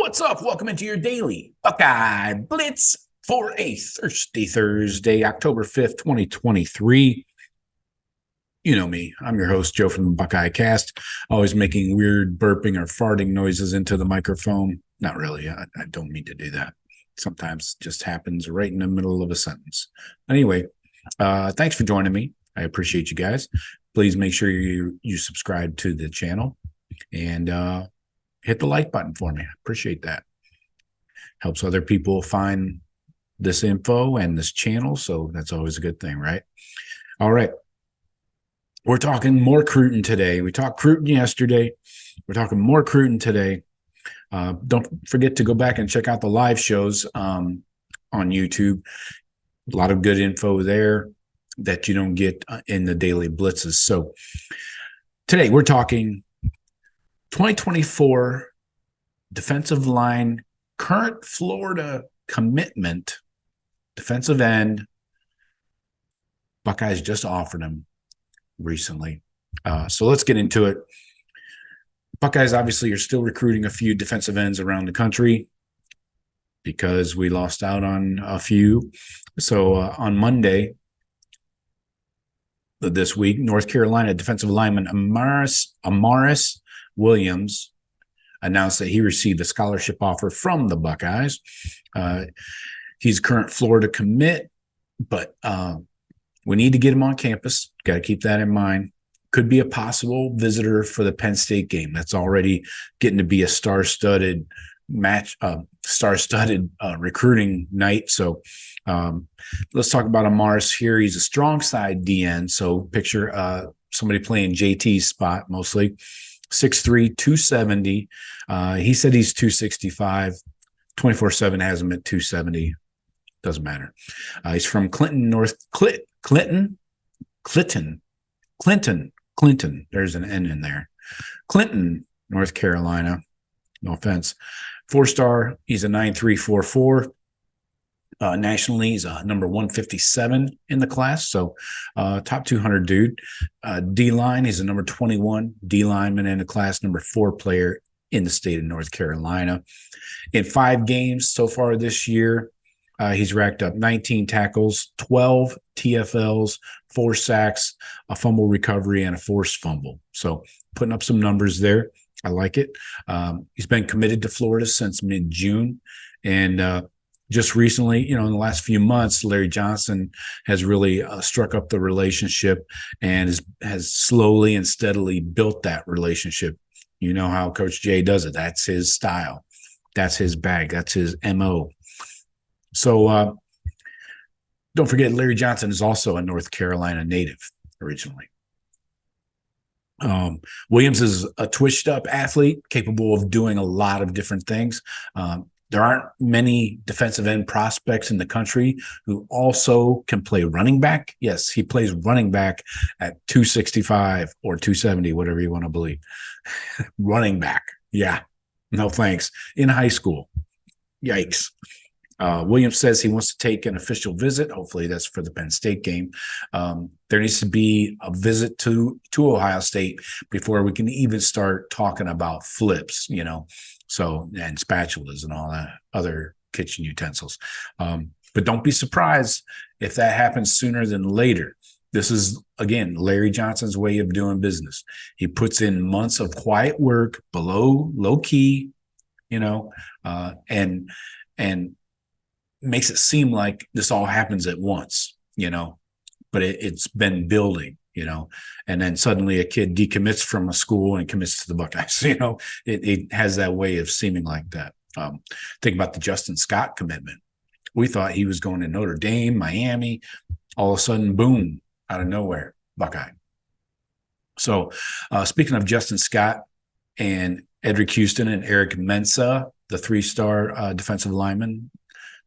What's up? Welcome into your Daily Buckeye Blitz for a Thursday, October 5th, 2023. You know me. I'm your host, Joe from the Buckeye Cast, always making weird burping or farting noises into the microphone. Not really. I don't mean to do that. Sometimes it just happens right in the middle of a sentence. Anyway, thanks for joining me. I appreciate you guys. Please make sure you subscribe to the channel and hit the like button for me. I appreciate that. Helps other people find this info and this channel, so that's always a good thing, right? All right. We're talking more Cruton today. We talked Cruton yesterday. We're talking more Cruton today. Don't forget to go back and check out the live shows on YouTube. A lot of good info there that you don't get in the daily blitzes. So today we're talking 2024 defensive line, current Florida commitment, defensive end. Buckeyes just offered him recently. So let's get into it. Buckeyes obviously are still recruiting a few defensive ends around the country because we lost out on a few. So on Monday this week, North Carolina defensive lineman Amarus Williams announced that he received a scholarship offer from the Buckeyes. He's a current Florida commit, but we need to get him on campus. Got to keep that in mind. Could be a possible visitor for the Penn State game. That's already getting to be a star-studded match, star-studded recruiting night. So let's talk about Amarus here. He's a strong side DN. So picture somebody playing JT's spot mostly. 6'3", 270. He said he's 265. 24/7 has him at 270. Doesn't matter. He's from Clinton. There's an N in there. Clinton, North Carolina. No offense. 4-star. He's a 9.344. Nationally, he's a number 157 in the class, so top 200 dude. D-line, he's a number 21 D-lineman in the class, number 4 player in the state of North Carolina. In 5 games so far this year, he's racked up 19 tackles, 12 TFLs, 4 sacks, a fumble recovery, and a forced fumble. So putting up some numbers there. I like it. He's been committed to Florida since mid-June, and just recently, in the last few months, Larry Johnson has really struck up the relationship and has slowly and steadily built that relationship. You know how Coach Jay does it. That's his style. That's his bag. That's his MO. So don't forget, Larry Johnson is also a North Carolina native originally. Williams is a twitched-up athlete capable of doing a lot of different things. There aren't many defensive end prospects in the country who also can play running back. Yes, he plays running back at 265 or 270, whatever you want to believe. Running back. Yeah. No thanks. In high school. Yikes. Williams says he wants to take an official visit. Hopefully that's for the Penn State game. There needs to be a visit to Ohio State before we can even start talking about flips, So, and spatulas and all that other kitchen utensils. But don't be surprised if that happens sooner than later. This is, again, Larry Johnson's way of doing business. He puts in months of quiet work below low key, and makes it seem like this all happens at once, but it's been building. And then suddenly a kid decommits from a school and commits to the Buckeyes. It has that way of seeming like that. Think about the Justin Scott commitment. We thought he was going to Notre Dame, Miami. All of a sudden, boom, out of nowhere, Buckeye. So speaking of Justin Scott and Edric Houston and Eric Mensah, the 3-star defensive lineman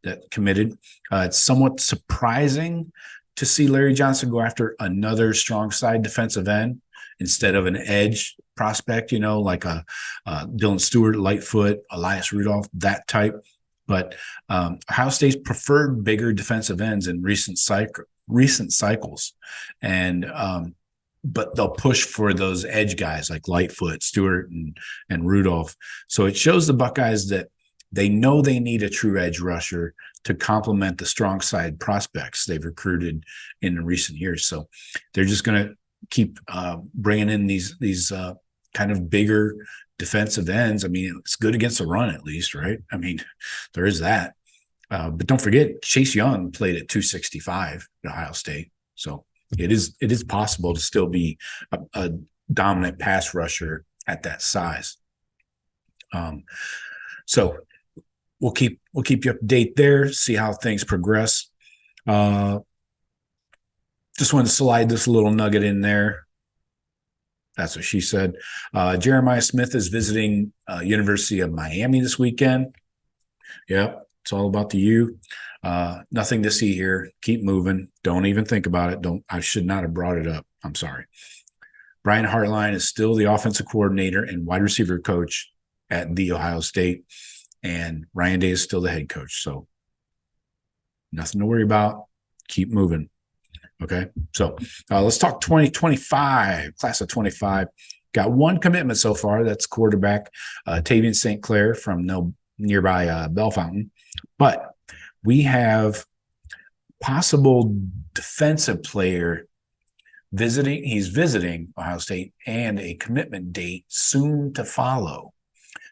that committed, it's somewhat surprising to see Larry Johnson go after another strong side defensive end instead of an edge prospect, like a Dylan Stewart, Lightfoot, Elias Rudolph, that type. But Ohio State's preferred bigger defensive ends in recent cycles. And but they'll push for those edge guys like Lightfoot, Stewart, and Rudolph. So it shows the Buckeyes that They know they need a true edge rusher to complement the strong side prospects they've recruited in recent years. So they're just going to keep bringing in these kind of bigger defensive ends. I mean, it's good against the run at least, right? I mean, there is that. But don't forget, Chase Young played at 265 at Ohio State. So it is possible to still be a dominant pass rusher at that size. So we'll keep you up to date there, see how things progress. Just wanted to slide this little nugget in there. That's what she said. Jeremiah Smith is visiting University of Miami this weekend. Yep, it's all about the U. Nothing to see here. Keep moving. Don't even think about it. I should not have brought it up. I'm sorry. Brian Hartline is still the offensive coordinator and wide receiver coach at The Ohio State, and Ryan Day is still the head coach. So nothing to worry about. Keep moving. Okay, so let's talk 2025, class of 25. Got one commitment so far. That's quarterback Tavian St. Clair from nearby Bellefontaine. But we have possible defensive player visiting. He's visiting Ohio State, and a commitment date soon to follow.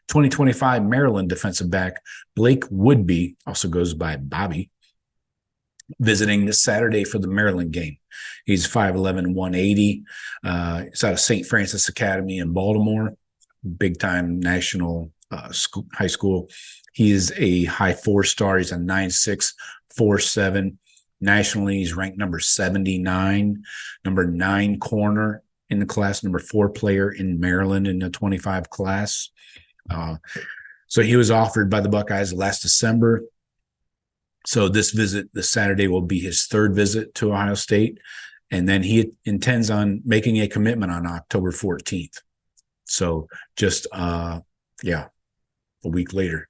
2025 Maryland defensive back Blake Woodby, also goes by Bobby, visiting this Saturday for the Maryland game. He's 5'11", 180. He's out of St. Francis Academy in Baltimore, big-time national high school. He is a high 4-star. He's a 9'6", 4'7". Nationally, he's ranked number 79, number 9 corner in the class, number 4 player in Maryland in the 25 class. So he was offered by the Buckeyes last December. So this visit, this Saturday, will be his 3rd visit to Ohio State. And then he intends on making a commitment on October 14th. So just, a week later.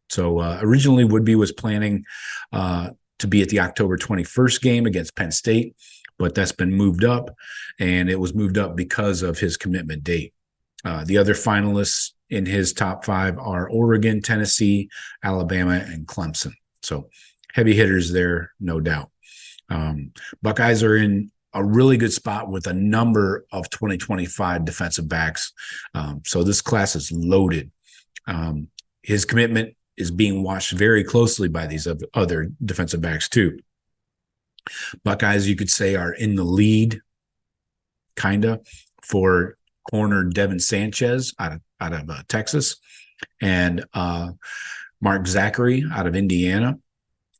So originally Woodby was planning to be at the October 21st game against Penn State, but that's been moved up, and it was moved up because of his commitment date. The other finalists in his top 5 are Oregon, Tennessee, Alabama, and Clemson. So heavy hitters there, no doubt. Buckeyes are in a really good spot with a number of 2025 defensive backs. So this class is loaded. His commitment is being watched very closely by these other defensive backs too. Buckeyes, you could say, are in the lead, kind of, for corner Devin Sanchez out of Texas, and Mark Zachary out of Indiana.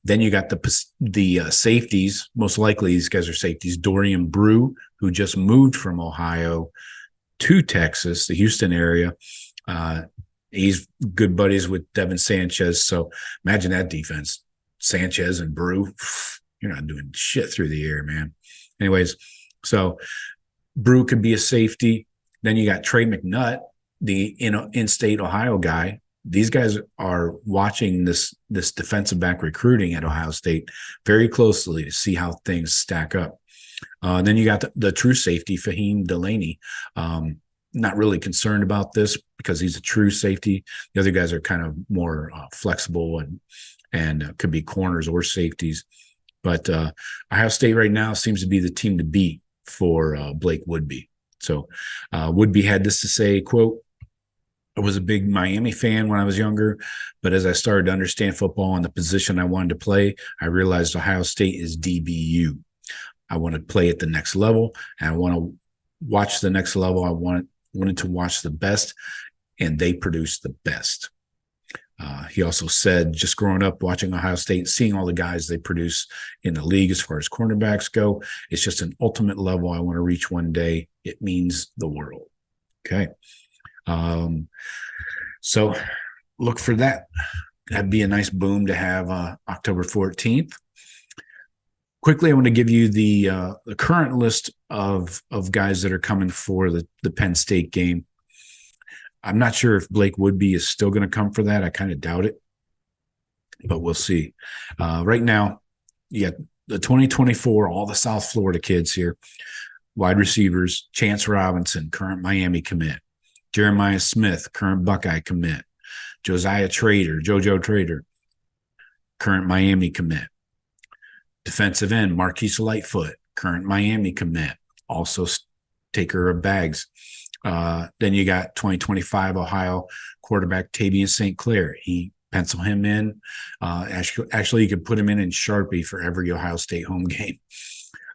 Then you got the safeties. Most likely these guys are safeties. Dorian Brew, who just moved from Ohio to Texas, the Houston area. He's good buddies with Devin Sanchez. So imagine that defense. Sanchez and Brew. You're not doing shit through the air, man. Anyways, so Brew could be a safety. Then you got Trey McNutt, the in-state Ohio guy. These guys are watching this defensive back recruiting at Ohio State very closely to see how things stack up. Then you got the true safety, Fahim Delaney. Not really concerned about this because he's a true safety. The other guys are kind of more flexible and could be corners or safeties. But Ohio State right now seems to be the team to beat for Blake Woodby. So Woodby had this to say, quote, "I was a big Miami fan when I was younger, but as I started to understand football and the position I wanted to play, I realized Ohio State is DBU. I want to play at the next level, and I want to watch the next level. I wanted to watch the best, and they produced the best." He also said, just growing up watching Ohio State, seeing all the guys they produce in the league as far as cornerbacks go, it's just an ultimate level I want to reach one day. It means the world. Okay. So look for that. That'd be a nice boom to have October 14th. Quickly, I want to give you the current list of guys that are coming for the Penn State game. I'm not sure if Blake Woodby is still going to come for that. I kind of doubt it, but we'll see. Right now, you got the 2024, all the South Florida kids here. Wide receivers, Chance Robinson, current Miami commit. Jeremiah Smith, current Buckeye commit. Josiah Trader, JoJo Trader, current Miami commit. Defensive end, Marquise Lightfoot, current Miami commit, also taker of bags. Then you got 2025 Ohio quarterback Tavian St. Clair. He pencil him in. Actually, you could put him in Sharpie for every Ohio State home game.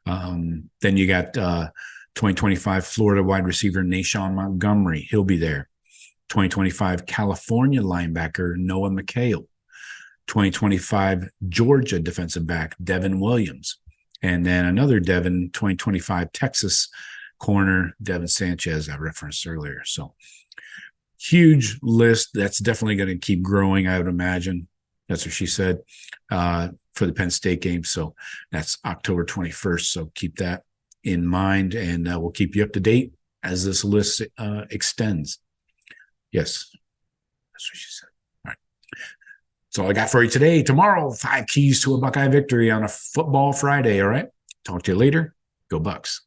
Then you got 2025 Florida wide receiver Nashawn Montgomery. He'll be there. 2025 California linebacker Noah McHale. 2025 Georgia defensive back Devin Williams. And then another Devin, 2025 Texas corner Devin Sanchez I referenced earlier. So huge list. That's definitely going to keep growing, I would imagine. That's what she said for the Penn State game. So that's October 21st. So keep that in mind, and we'll keep you up to date as this list extends. Yes, that's what she said. All right. That's all I got for you today. Tomorrow, 5 keys to a Buckeye victory on a football Friday. All right. Talk to you later. Go Bucks.